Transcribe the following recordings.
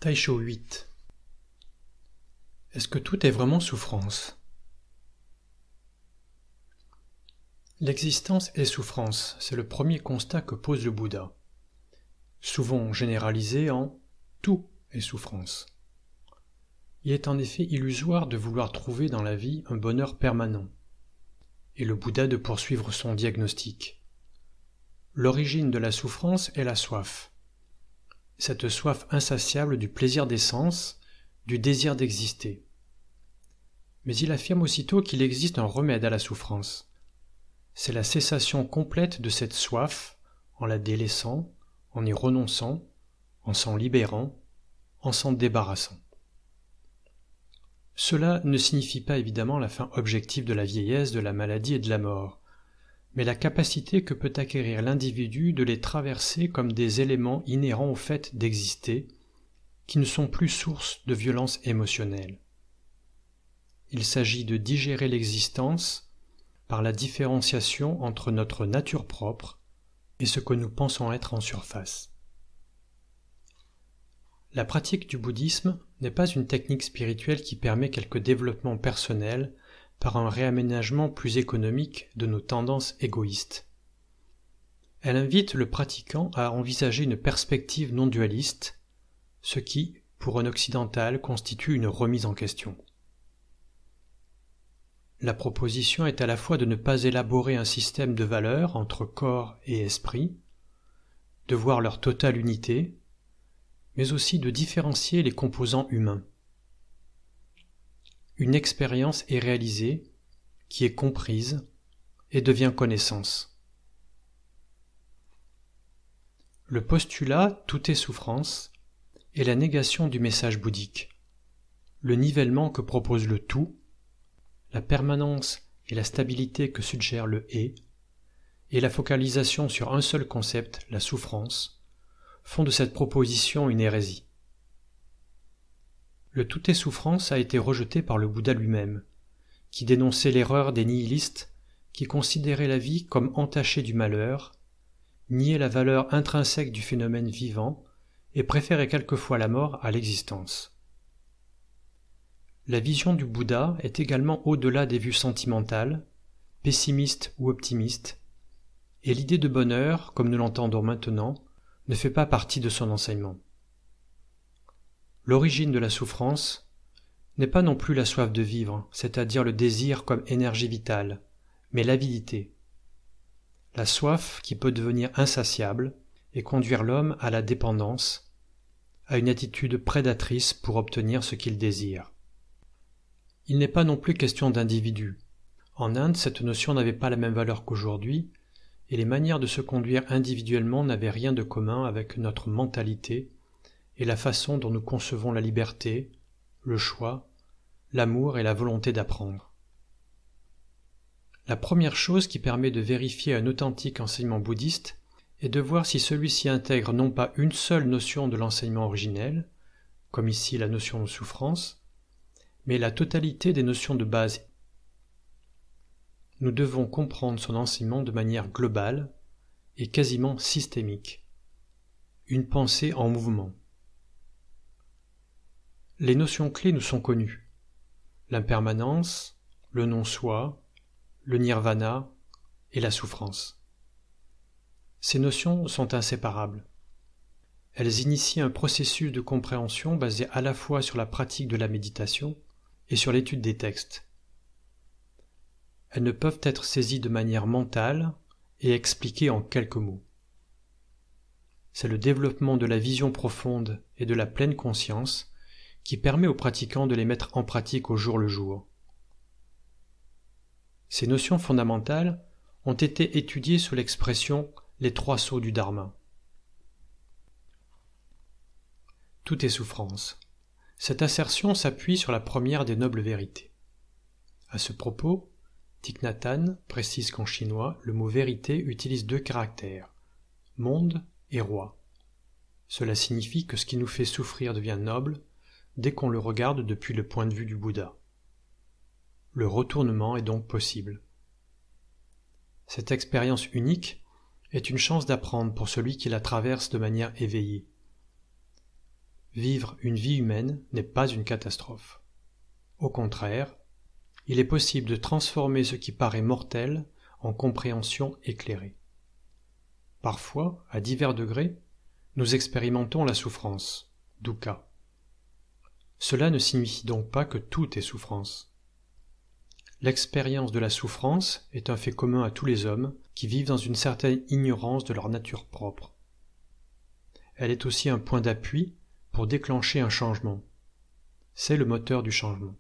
Taisho 8. Est-ce que tout est vraiment souffrance? L'existence est souffrance, c'est le premier constat que pose le Bouddha, souvent généralisé en « tout est souffrance ». Il est en effet illusoire de vouloir trouver dans la vie un bonheur permanent, et le Bouddha de poursuivre son diagnostic. L'origine de la souffrance est la soif. Cette soif insatiable du plaisir des sens, du désir d'exister. Mais il affirme aussitôt qu'il existe un remède à la souffrance. C'est la cessation complète de cette soif, en la délaissant, en y renonçant, en s'en libérant, en s'en débarrassant. Cela ne signifie pas évidemment la fin objective de la vieillesse, de la maladie et de la mort, mais la capacité que peut acquérir l'individu de les traverser comme des éléments inhérents au fait d'exister, qui ne sont plus source de violence émotionnelle. Il s'agit de digérer l'existence par la différenciation entre notre nature propre et ce que nous pensons être en surface. La pratique du bouddhisme n'est pas une technique spirituelle qui permet quelque développement personnel par un réaménagement plus économique de nos tendances égoïstes. Elle invite le pratiquant à envisager une perspective non dualiste, ce qui, pour un occidental, constitue une remise en question. La proposition est à la fois de ne pas élaborer un système de valeurs entre corps et esprit, de voir leur totale unité, mais aussi de différencier les composants humains. Une expérience est réalisée, qui est comprise et devient connaissance. Le postulat « tout est souffrance » est la négation du message bouddhique, le nivellement que propose le tout, la permanence et la stabilité que suggère le « et la focalisation sur un seul concept, la souffrance, font de cette proposition une hérésie. Le tout est souffrance a été rejeté par le Bouddha lui-même, qui dénonçait l'erreur des nihilistes qui considéraient la vie comme entachée du malheur, niaient la valeur intrinsèque du phénomène vivant et préféraient quelquefois la mort à l'existence. La vision du Bouddha est également au-delà des vues sentimentales, pessimistes ou optimistes, et l'idée de bonheur, comme nous l'entendons maintenant, ne fait pas partie de son enseignement. L'origine de la souffrance n'est pas non plus la soif de vivre, c'est-à-dire le désir comme énergie vitale, mais l'avidité. La soif qui peut devenir insatiable et conduire l'homme à la dépendance, à une attitude prédatrice pour obtenir ce qu'il désire. Il n'est pas non plus question d'individu. En Inde, cette notion n'avait pas la même valeur qu'aujourd'hui, et les manières de se conduire individuellement n'avaient rien de commun avec notre mentalité et la façon dont nous concevons la liberté, le choix, l'amour et la volonté d'apprendre. La première chose qui permet de vérifier un authentique enseignement bouddhiste est de voir si celui-ci intègre non pas une seule notion de l'enseignement originel, comme ici la notion de souffrance, mais la totalité des notions de base. Nous devons comprendre son enseignement de manière globale et quasiment systémique. Une pensée en mouvement. Les notions clés nous sont connues. L'impermanence, le non-soi, le nirvana et la souffrance. Ces notions sont inséparables. Elles initient un processus de compréhension basé à la fois sur la pratique de la méditation et sur l'étude des textes. Elles ne peuvent être saisies de manière mentale et expliquées en quelques mots. C'est le développement de la vision profonde et de la pleine conscience qui permet aux pratiquants de les mettre en pratique au jour le jour. Ces notions fondamentales ont été étudiées sous l'expression « les trois sceaux du Dharma ». Tout est souffrance. Cette assertion s'appuie sur la première des nobles vérités. À ce propos, Thich Nhat Hanh précise qu'en chinois, le mot vérité utilise deux caractères, monde et roi. Cela signifie que ce qui nous fait souffrir devient noble dès qu'on le regarde depuis le point de vue du Bouddha. Le retournement est donc possible. Cette expérience unique est une chance d'apprendre pour celui qui la traverse de manière éveillée. vivre une vie humaine n'est pas une catastrophe. Au contraire, il est possible de transformer ce qui paraît mortel en compréhension éclairée. Parfois, à divers degrés, nous expérimentons la souffrance, dukkha. Cela ne signifie donc pas que tout est souffrance. L'expérience de la souffrance est un fait commun à tous les hommes qui vivent dans une certaine ignorance de leur nature propre. Elle est aussi un point d'appui pour déclencher un changement. C'est le moteur du changement.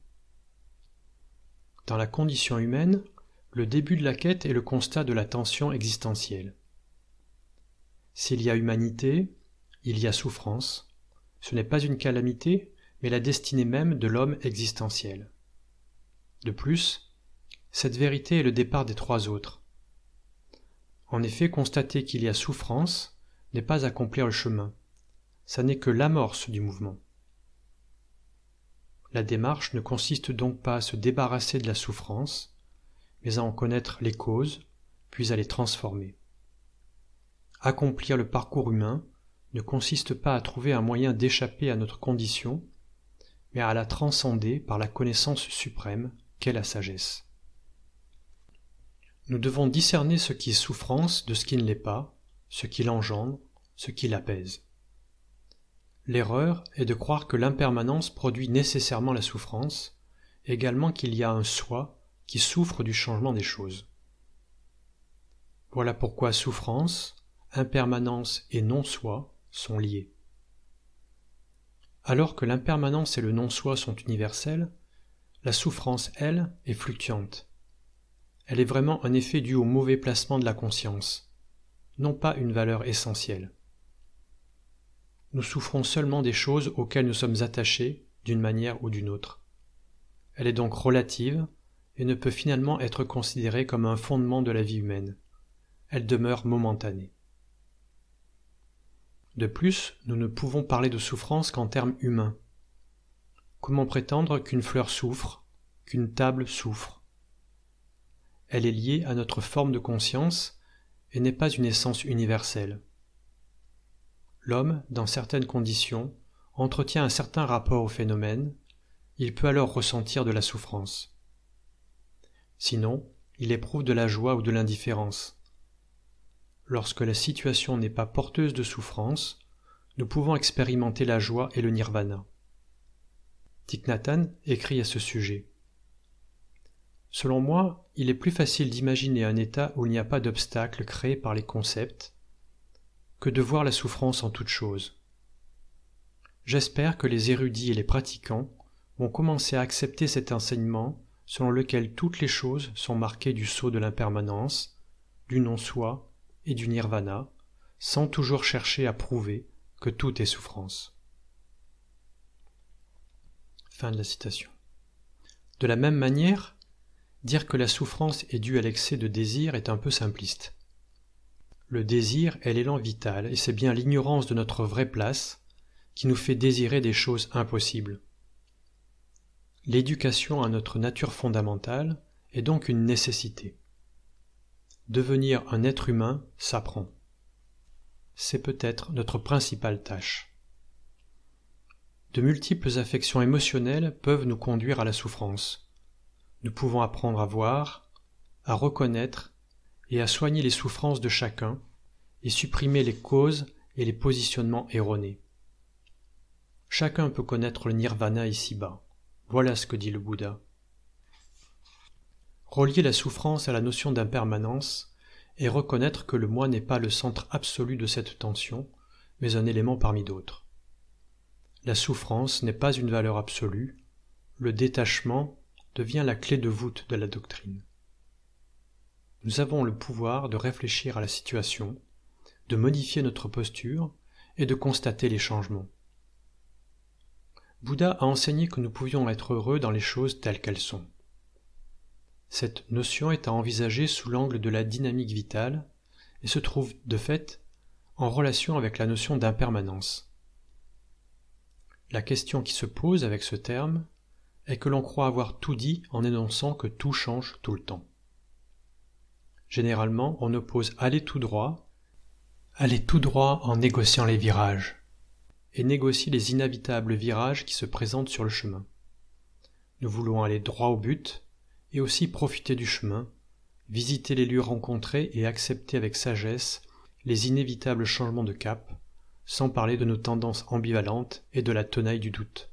Dans la condition humaine, le début de la quête est le constat de la tension existentielle. S'il y a humanité, il y a souffrance. Ce n'est pas une calamité, mais la destinée même de l'homme existentiel. De plus, cette vérité est le départ des trois autres. En effet, constater qu'il y a souffrance n'est pas accomplir le chemin. Ça n'est que l'amorce du mouvement. La démarche ne consiste donc pas à se débarrasser de la souffrance, mais à en connaître les causes, puis à les transformer. Accomplir le parcours humain ne consiste pas à trouver un moyen d'échapper à notre condition, mais à la transcender par la connaissance suprême qu'est la sagesse. Nous devons discerner ce qui est souffrance de ce qui ne l'est pas, ce qui l'engendre, ce qui l'apaise. L'erreur est de croire que l'impermanence produit nécessairement la souffrance, également qu'il y a un soi qui souffre du changement des choses. Voilà pourquoi souffrance, impermanence et non-soi sont liés. Alors que l'impermanence et le non-soi sont universels, la souffrance, elle, est fluctuante. Elle est vraiment un effet dû au mauvais placement de la conscience, non pas une valeur essentielle. Nous souffrons seulement des choses auxquelles nous sommes attachés d'une manière ou d'une autre. Elle est donc relative et ne peut finalement être considérée comme un fondement de la vie humaine. Elle demeure momentanée. De plus, nous ne pouvons parler de souffrance qu'en termes humains. Comment prétendre qu'une fleur souffre, qu'une table souffre ? Elle est liée à notre forme de conscience et n'est pas une essence universelle. L'homme, dans certaines conditions, entretient un certain rapport au phénomène, il peut alors ressentir de la souffrance. Sinon, il éprouve de la joie ou de l'indifférence. Lorsque la situation n'est pas porteuse de souffrance, nous pouvons expérimenter la joie et le nirvana. Thich Nhat Hanh écrit à ce sujet. Selon moi, il est plus facile d'imaginer un état où il n'y a pas d'obstacle créé par les concepts que de voir la souffrance en toute chose. J'espère que les érudits et les pratiquants vont commencer à accepter cet enseignement selon lequel toutes les choses sont marquées du sceau de l'impermanence, du non-soi et du nirvana, sans toujours chercher à prouver que tout est souffrance. Fin de la citation. De la même manière, dire que la souffrance est due à l'excès de désir est un peu simpliste. Le désir est l'élan vital et c'est bien l'ignorance de notre vraie place qui nous fait désirer des choses impossibles. L'éducation à notre nature fondamentale est donc une nécessité. Devenir un être humain s'apprend. C'est peut-être notre principale tâche. De multiples affections émotionnelles peuvent nous conduire à la souffrance. Nous pouvons apprendre à voir, à reconnaître et à soigner les souffrances de chacun et supprimer les causes et les positionnements erronés. Chacun peut connaître le nirvana ici-bas. Voilà ce que dit le Bouddha. Relier la souffrance à la notion d'impermanence et reconnaître que le moi n'est pas le centre absolu de cette tension, mais un élément parmi d'autres. La souffrance n'est pas une valeur absolue, le détachement devient la clé de voûte de la doctrine. Nous avons le pouvoir de réfléchir à la situation, de modifier notre posture et de constater les changements. Bouddha a enseigné que nous pouvions être heureux dans les choses telles qu'elles sont. Cette notion est à envisager sous l'angle de la dynamique vitale et se trouve, de fait, en relation avec la notion d'impermanence. La question qui se pose avec ce terme est que l'on croit avoir tout dit en énonçant que tout change tout le temps. Généralement, on oppose aller tout droit en négociant les virages, et négocie les inévitables virages qui se présentent sur le chemin. Nous voulons aller droit au but et aussi profiter du chemin, visiter les lieux rencontrés et accepter avec sagesse les inévitables changements de cap, sans parler de nos tendances ambivalentes et de la tenaille du doute.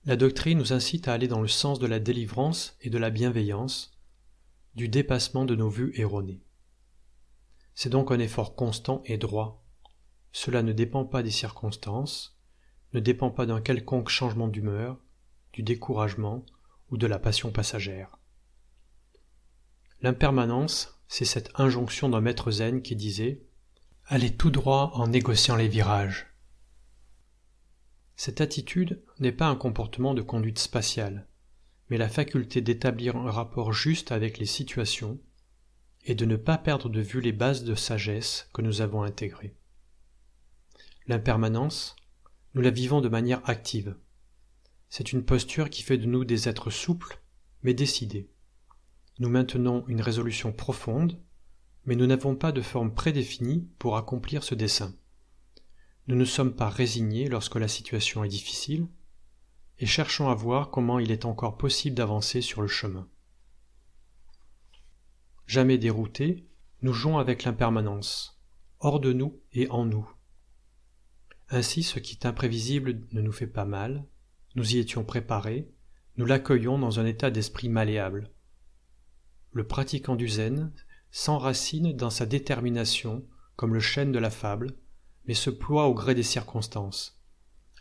La doctrine nous incite à aller dans le sens de la délivrance et de la bienveillance, du dépassement de nos vues erronées. C'est donc un effort constant et droit. Cela ne dépend pas des circonstances, ne dépend pas d'un quelconque changement d'humeur, du découragement ou de la passion passagère. L'impermanence, c'est cette injonction d'un maître zen qui disait « Allez tout droit en négociant les virages ». Cette attitude n'est pas un comportement de conduite spatiale, mais la faculté d'établir un rapport juste avec les situations et de ne pas perdre de vue les bases de sagesse que nous avons intégrées. L'impermanence, nous la vivons de manière active. C'est une posture qui fait de nous des êtres souples, mais décidés. Nous maintenons une résolution profonde, mais nous n'avons pas de forme prédéfinie pour accomplir ce dessein. Nous ne sommes pas résignés lorsque la situation est difficile, et cherchons à voir comment il est encore possible d'avancer sur le chemin. Jamais déroutés, nous jouons avec l'impermanence, hors de nous et en nous. Ainsi, ce qui est imprévisible ne nous fait pas mal, nous y étions préparés, nous l'accueillons dans un état d'esprit malléable. Le pratiquant du zen s'enracine dans sa détermination comme le chêne de la fable, mais se ploie au gré des circonstances,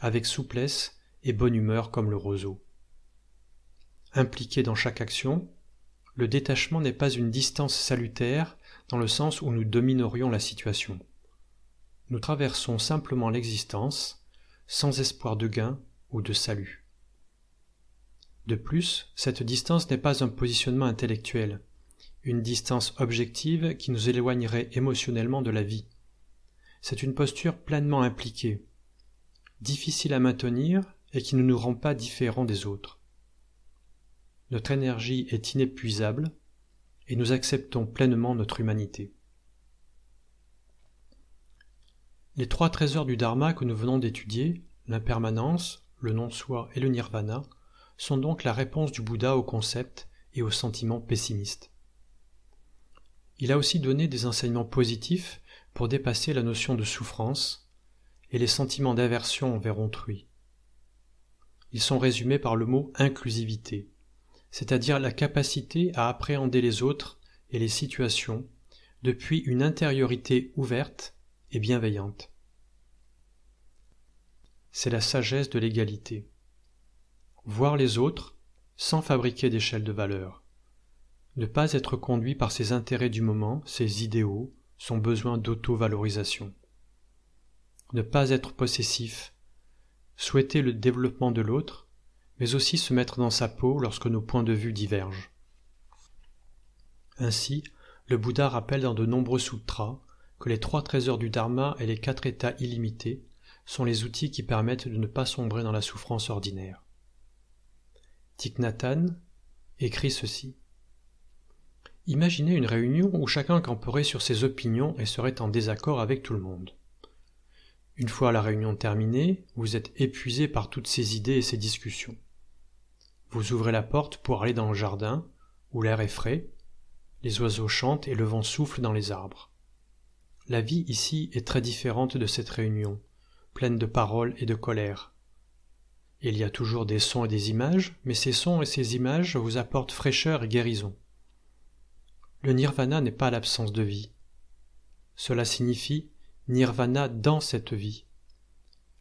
avec souplesse et bonne humeur comme le roseau. Impliqué dans chaque action, le détachement n'est pas une distance salutaire dans le sens où nous dominerions la situation. Nous traversons simplement l'existence, sans espoir de gain ou de salut. De plus, cette distance n'est pas un positionnement intellectuel, une distance objective qui nous éloignerait émotionnellement de la vie. C'est une posture pleinement impliquée, difficile à maintenir et qui ne nous rend pas différents des autres. Notre énergie est inépuisable et nous acceptons pleinement notre humanité. Les trois trésors du Dharma que nous venons d'étudier, l'impermanence, le non-soi et le nirvana, sont donc la réponse du Bouddha aux concepts et aux sentiments pessimistes. Il a aussi donné des enseignements positifs pour dépasser la notion de souffrance et les sentiments d'aversion envers autrui. Ils sont résumés par le mot inclusivité, c'est-à-dire la capacité à appréhender les autres et les situations depuis une intériorité ouverte et bienveillante. C'est la sagesse de l'égalité. Voir les autres sans fabriquer d'échelle de valeur. Ne pas être conduit par ses intérêts du moment, ses idéaux, son besoin d'auto-valorisation. Ne pas être possessif, souhaiter le développement de l'autre, mais aussi se mettre dans sa peau lorsque nos points de vue divergent. Ainsi, le Bouddha rappelle dans de nombreux sutras que les trois trésors du Dharma et les 4 états illimités sont les outils qui permettent de ne pas sombrer dans la souffrance ordinaire. Thich Nhat Hanh écrit ceci. Imaginez une réunion où chacun camperait sur ses opinions et serait en désaccord avec tout le monde. Une fois la réunion terminée, vous êtes épuisé par toutes ces idées et ces discussions. Vous ouvrez la porte pour aller dans le jardin, où l'air est frais, les oiseaux chantent et le vent souffle dans les arbres. La vie ici est très différente de cette réunion, pleine de paroles et de colère. Il y a toujours des sons et des images, mais ces sons et ces images vous apportent fraîcheur et guérison. Le nirvana n'est pas l'absence de vie. Cela signifie nirvana dans cette vie.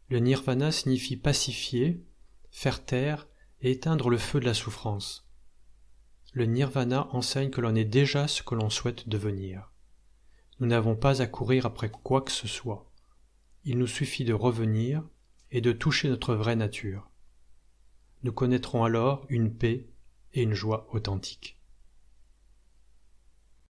Le nirvana signifie pacifier, faire taire et éteindre le feu de la souffrance. Le nirvana enseigne que l'on est déjà ce que l'on souhaite devenir. Nous n'avons pas à courir après quoi que ce soit. Il nous suffit de revenir et de toucher notre vraie nature. Nous connaîtrons alors une paix et une joie authentiques.